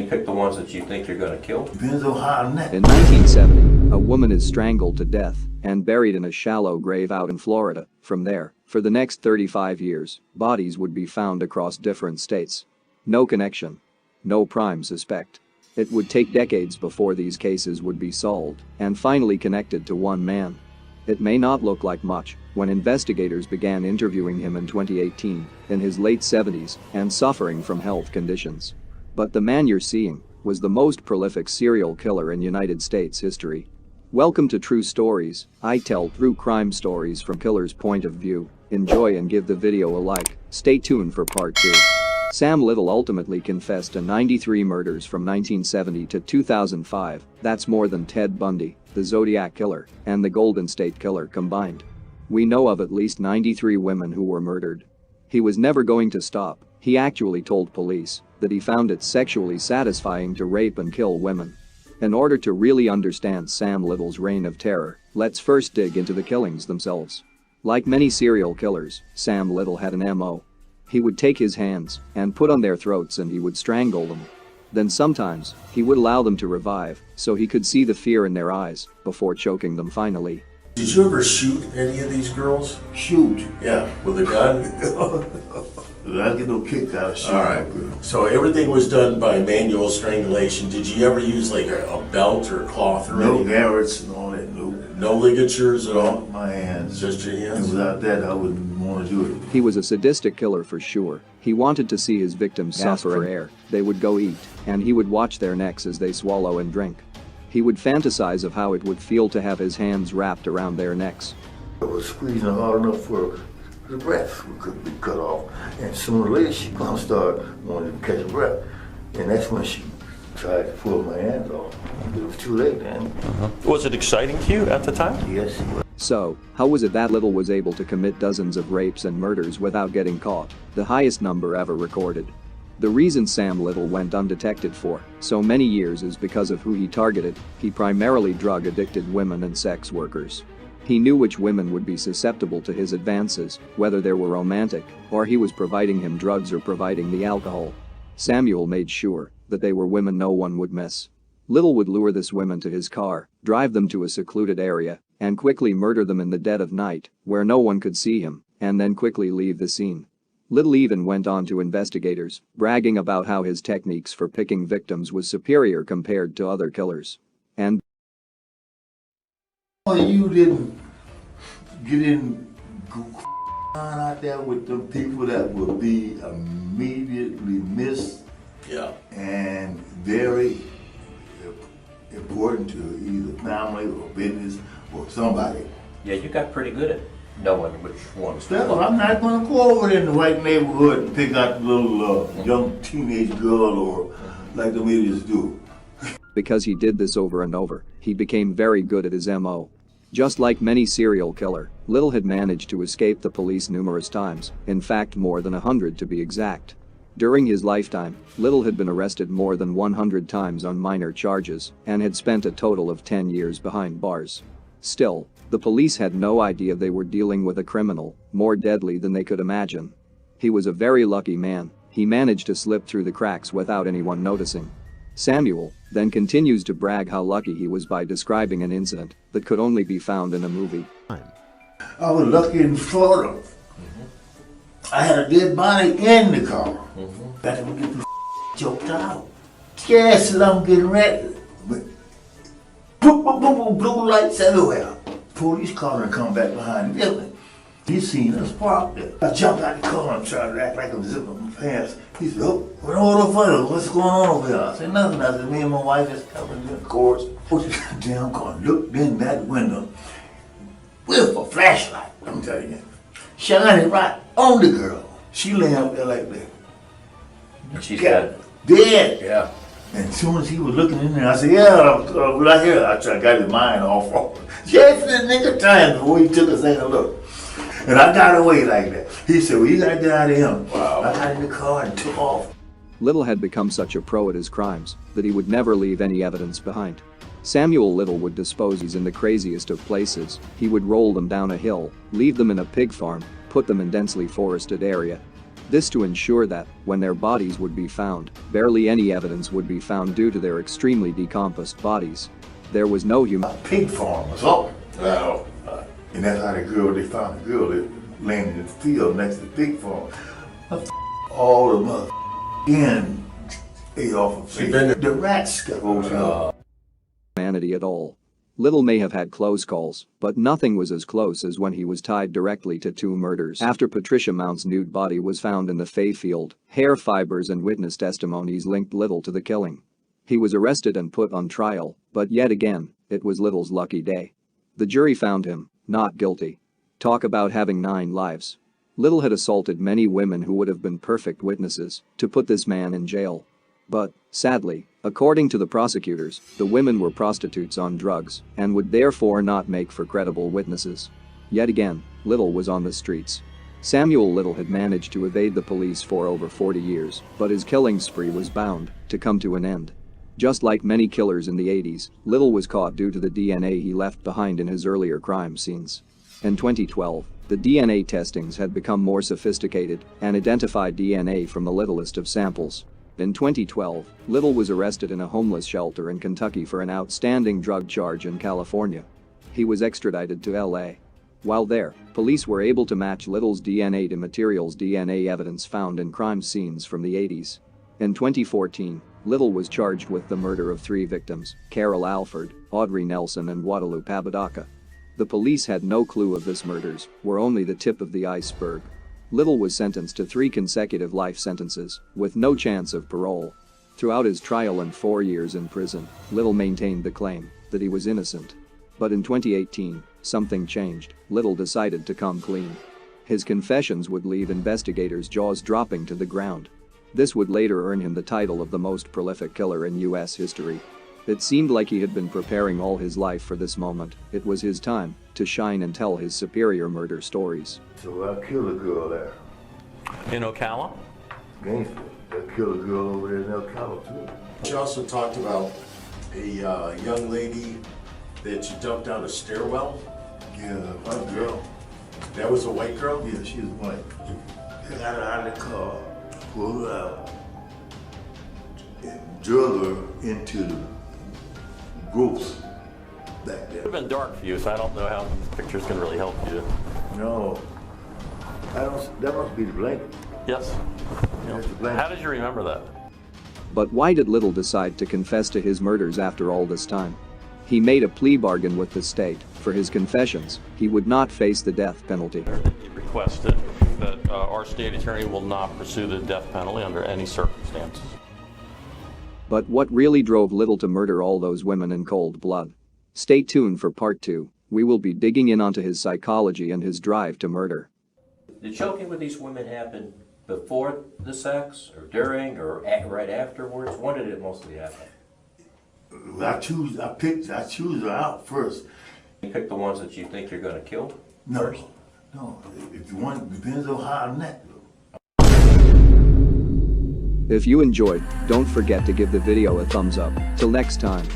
you pick the ones that you think you're going to kill? Depends on how neck. In 1970, a woman is strangled to death and buried in a shallow grave out in Florida. From there, for the next 35 years, bodies would be found across different states. No connection. No prime suspect. It would take decades before these cases would be solved and finally connected to one man. It may not look like much when investigators began interviewing him in 2018, in his late 70s and suffering from health conditions. But the man you're seeing was the most prolific serial killer in United States history. Welcome to True Stories. I tell true crime stories from killer's point of view. Enjoy and give the video a like. Stay tuned for part 2. Sam Little ultimately confessed to 93 murders from 1970 to 2005. That's more than Ted Bundy, the Zodiac Killer, and the Golden State Killer combined. We know of at least 93 women who were murdered. He was never going to stop. He actually told police that he found it sexually satisfying to rape and kill women. In order to really understand Sam Little's reign of terror, let's first dig into the killings themselves. Like many serial killers, Sam Little had an MO. He would take his hands and put on their throats and he would strangle them. Then sometimes, he would allow them to revive so he could see the fear in their eyes before choking them finally. Did you ever shoot any of these girls? Shoot. Yeah, with a gun? I don't get no kick out of shooting. All right. So everything was done by manual strangulation. Did you ever use like a belt or a cloth or No anything? garrots and all that, no. No ligatures at all? My hands. Just your And hands? without that, I wouldn't want to do it. He was a sadistic killer for sure. He wanted to see his victims suffer for air. They would go eat, and he would watch their necks as they swallow and drink. He would fantasize of how it would feel to have his hands wrapped around their necks. I was squeezing hard enough for the breath could be cut off. And sooner or later, she gonna start wanting to catch a breath. And that's when she tried to pull my hands off. It was too late then. Was it exciting to you at the time? Yes, it was. So, how was it that Little was able to commit dozens of rapes and murders without getting caught, the highest number ever recorded? The reason Sam Little went undetected for so many years is because of who he targeted. He primarily drug-addicted women and sex workers. He knew which women would be susceptible to his advances, whether they were romantic, or he was providing him drugs or providing the alcohol. Samuel made sure that they were women no one would miss. Little would lure these women to his car, drive them to a secluded area, and quickly murder them in the dead of night, where no one could see him, and then quickly leave the scene. Little even went on to investigators, bragging about how his techniques for picking victims was superior compared to other killers. And You didn't get in out there with them people that would be immediately missed. Yeah. And very important to either family or business or somebody. Yeah, you got pretty good at knowing which ones. Still, I'm not going to go over in the white neighborhood and pick out the little young teenage girl or like the idiots do. because he did this over and over, he became very good at his MO. Just like many serial killer, Little had managed to escape the police numerous times, in fact more than 100 to be exact. During his lifetime, Little had been arrested more than 100 times on minor charges and had spent a total of 10 years behind bars. Still, the police had no idea they were dealing with a criminal more deadly than they could imagine. He was a very lucky man. He managed to slip through the cracks without anyone noticing. Samuel then continues to brag how lucky he was by describing an incident that could only be found in a movie. I was lucky in Florida. I had a dead body in the car. Got to get the choked out. Yes, I'm getting ready. But boom, boom, boom, boom, blue lights everywhere. Police car and come back behind the building. He seen us parked there. I jumped out the car and tried to act like I'm zipping my pants. He said, "Oh, what all the fun? What's going on over here?" I said, "Nothing." I said, "Me and my wife just coming in the courts." Oh, this damn car looked in that window with a flashlight, I'm telling you. Shining right on the girl. She lay up there like that. And she's dead. Dead. Yeah. And as soon as he was looking in there, I said, "Yeah, right here." I got his mind off. Just in the nick of time before he took us in a look. And I got away like that. He said, "Well, you gotta get out of him." Wow. I got in the car and took off. Little had become such a pro at his crimes that he would never leave any evidence behind. Samuel Little would dispose these in the craziest of places. He would roll them down a hill, leave them in a pig farm, put them in densely forested area. This to ensure that, when their bodies would be found, barely any evidence would be found due to their extremely decomposed bodies. There was no human. A pig farm or something. Wow. And that's how they found the girl that landed in the field next to the pig farm. All the mother skin ate off of You've been there. the rats got over Humanity at all. Little may have had close calls, but nothing was as close as when he was tied directly to 2 murders. After Patricia Mount's nude body was found in the Fay field, hair fibers and witness testimonies linked Little to the killing. He was arrested and put on trial, but yet again, it was Little's lucky day. The jury found him not guilty. Talk about having 9 lives. Little had assaulted many women who would have been perfect witnesses to put this man in jail. But, sadly, according to the prosecutors, the women were prostitutes on drugs and would therefore not make for credible witnesses. Yet again, Little was on the streets. Samuel Little had managed to evade the police for over 40 years, but his killing spree was bound to come to an end. Just like many killers in the 80s, Little was caught due to the DNA he left behind in his earlier crime scenes. In 2012, the DNA testings had become more sophisticated and identified DNA from the littlest of samples. In 2012, Little was arrested in a homeless shelter in Kentucky for an outstanding drug charge in California. He was extradited to LA. While there, police were able to match Little's DNA to materials DNA evidence found in crime scenes from the 80s. In 2014, Little was charged with the murder of 3 victims, Carol Alford, Audrey Nelson and Guadalupe Apodaca. The police had no clue of this murders, were only the tip of the iceberg. Little was sentenced to 3 consecutive life sentences, with no chance of parole. Throughout his trial and 4 years in prison, Little maintained the claim that he was innocent. But in 2018, something changed. Little decided to come clean. His confessions would leave investigators' jaws dropping to the ground. This would later earn him the title of the most prolific killer in U.S. history. It seemed like he had been preparing all his life for this moment. It was his time to shine and tell his superior murder stories. So I killed a girl there. In Ocala? Gangster. I killed a girl over there in Ocala too. She also talked about a young lady that you dumped down a stairwell. Yeah, white girl. That was a white girl? Yeah, she was white. They got her out of the car, pulled her out, and drug her into the groups back there. It would have been dark for you, so I don't know how the pictures can really help you. No, that must be the blanket. Yes. That's the blanket. How did you remember that? But why did Little decide to confess to his murders after all this time? He made a plea bargain with the state. For his confessions, he would not face the death penalty. He requested that our state attorney will not pursue the death penalty under any circumstances. But what really drove Little to murder all those women in cold blood? Stay tuned for part 2. We will be digging in onto his psychology and his drive to murder. Did choking with these women happen before the sex, or during, or right afterwards? When did it mostly happen? I choose her out first. You pick the ones that you think you're going to kill? No, no. If you want, depends on how I'm neck. If you enjoyed, don't forget to give the video a thumbs up. Till next time.